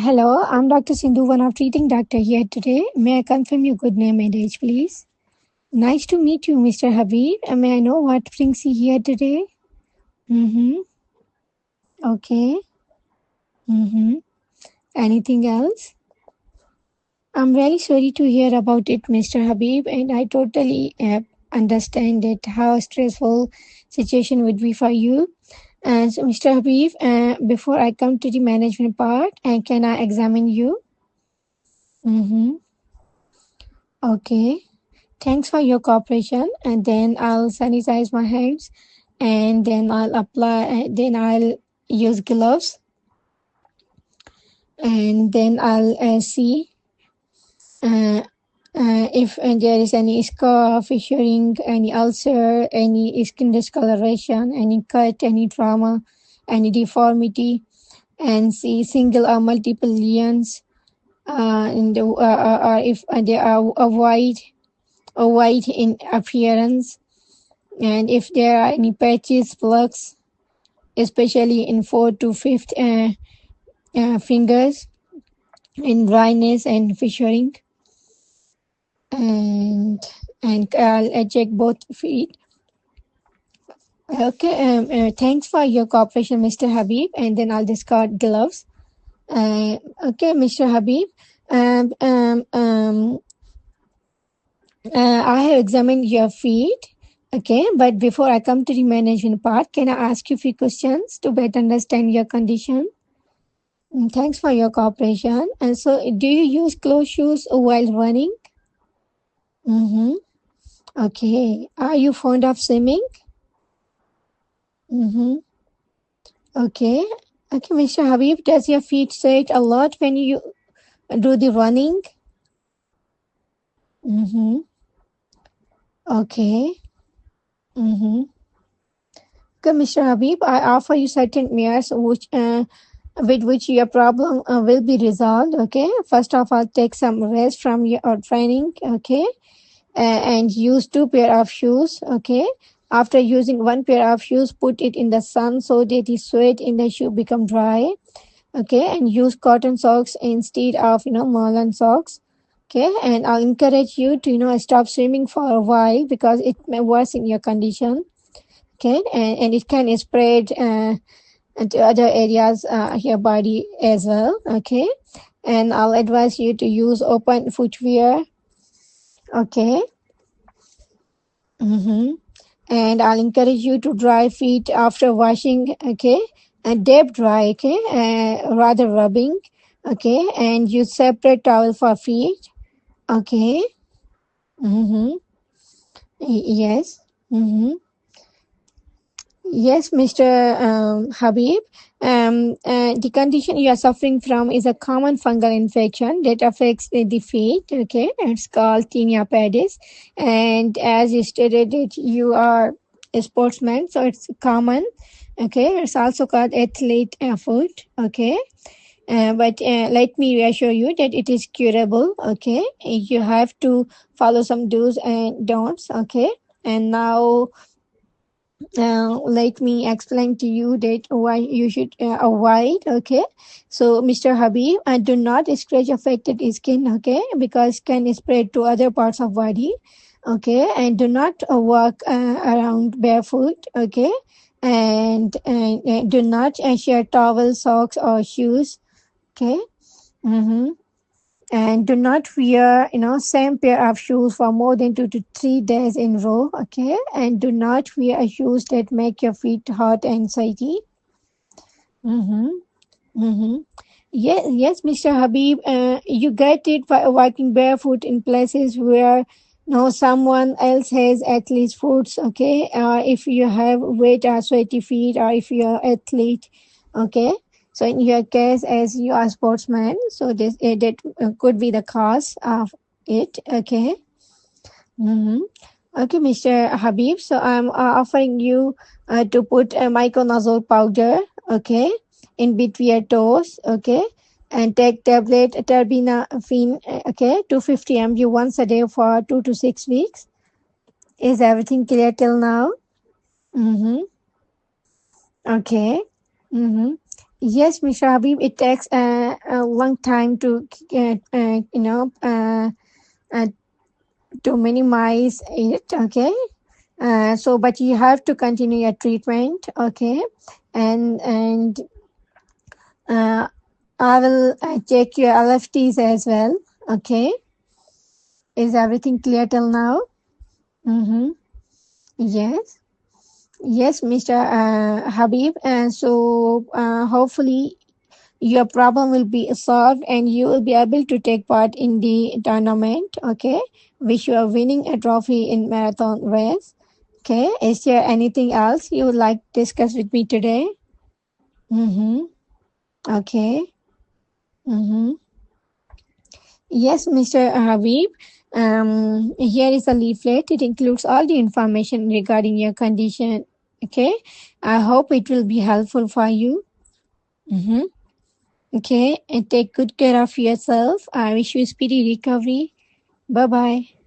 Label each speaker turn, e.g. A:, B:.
A: Hello, I'm Dr. Sindhu, one of treating doctor here today. May I confirm your good name and age, please? Nice to meet you, Mr. Habib. May I know what brings you here today? Mm-hmm. Okay. Mm-hmm. Anything else? I'm really sorry to hear about it, Mr. Habib, and I totally understand it, how stressful situation would be for you. And so, Mr. Habib, before I come to the management part, can I examine you? Mm-hmm. Okay. Thanks for your cooperation. And then I'll sanitize my hands, and then I'll apply, then I'll use gloves, and then I'll see uh, if there is any scar, fissuring, any ulcer, any skin discoloration, any cut, any trauma, any deformity, and see single or multiple lesions, or if they are white in appearance, and if there are any patches, plugs, especially in 4th to 5th fingers, in dryness and fissuring, and I'll check both feet. Okay, thanks for your cooperation, Mr. Habib, and then I'll discard gloves. Okay, Mr. Habib, um, um, um, I have examined your feet. Okay, but before I come to the management part, can I ask you a few questions to better understand your condition? Thanks for your cooperation. And so, do you use closed shoes while running? Mm-hmm. Okay. Are you fond of swimming? Mm-hmm. Okay. Okay, Mr. Habib, does your feet sweat a lot when you do the running? Mm-hmm. Okay. Mm-hmm. Okay, Mr. Habib, I offer you certain measures with which your problem will be resolved. Okay. First of all, take some rest from your training. Okay. And use 2 pair of shoes. Okay. After using 1 pair of shoes, put it in the sun so that the sweat in the shoe become dry. Okay. And use cotton socks instead of nylon socks. Okay. And I'll encourage you to stop swimming for a while because it may worsen your condition. Okay. And it can spread to other areas of your body as well. Okay. And I'll advise you to use open footwear. Okay. Mm-hmm. And I'll encourage you to dry feet after washing. Okay. And deep dry. Okay. Rather rubbing. Okay. And use separate towel for feet. Okay. Mm-hmm. Yes. Mm-hmm. Yes, Mr. Habib. The condition you are suffering from is a common fungal infection that affects the feet. Okay, it's called tinea pedis, and as you stated, that you are a sportsman, so it's common. Okay, it's also called athlete foot. Okay, but let me reassure you that it is curable. Okay, you have to follow some do's and don'ts. Okay, and now let me explain to you that why you should avoid. Okay, so Mr. Habib, do not scratch affected skin. Okay, because can spread to other parts of body. Okay, and do not walk around barefoot. Okay, and do not share towel, socks, or shoes. Okay. Mm-hmm. And do not wear same pair of shoes for more than 2 to 3 days in a row. Okay, and do not wear shoes that make your feet hot and sweaty. Mm-hmm. Mm-hmm. Yes, Mr. Habib, you get it by walking barefoot in places where no someone else has athlete's foot. Okay, if you have wet or sweaty feet, or if you're athlete. Okay, so in your case, as you are sportsman, so this that could be the cause of it. Okay. Mm-hmm. Okay, Mr. Habib. So I'm offering you to put a miconazole powder. Okay, in between your toes. Okay, and take tablet terbinafine. Okay, 250 mg once a day for 2 to 6 weeks. Is everything clear till now? Mm-hmm. Okay. Mm-hmm. Yes, Mr. Habib, it takes a long time to get, uh, to minimize it. Okay. But you have to continue your treatment. Okay. And uh, I will check your LFTs as well. Okay. Is everything clear till now? Mm-hmm. Yes. Yes, Mr. Habib. And hopefully your problem will be solved and you will be able to take part in the tournament. Okay. Wish you are winning a trophy in marathon race. Okay. Is there anything else you would like to discuss with me today? Mm-hmm. Okay. Mm-hmm. Yes, Mr. Habib. Here is a leaflet. It includes all the information regarding your condition. Okay. I hope it will be helpful for you. Mm-hmm. Okay. And take good care of yourself. I wish you speedy recovery. Bye bye.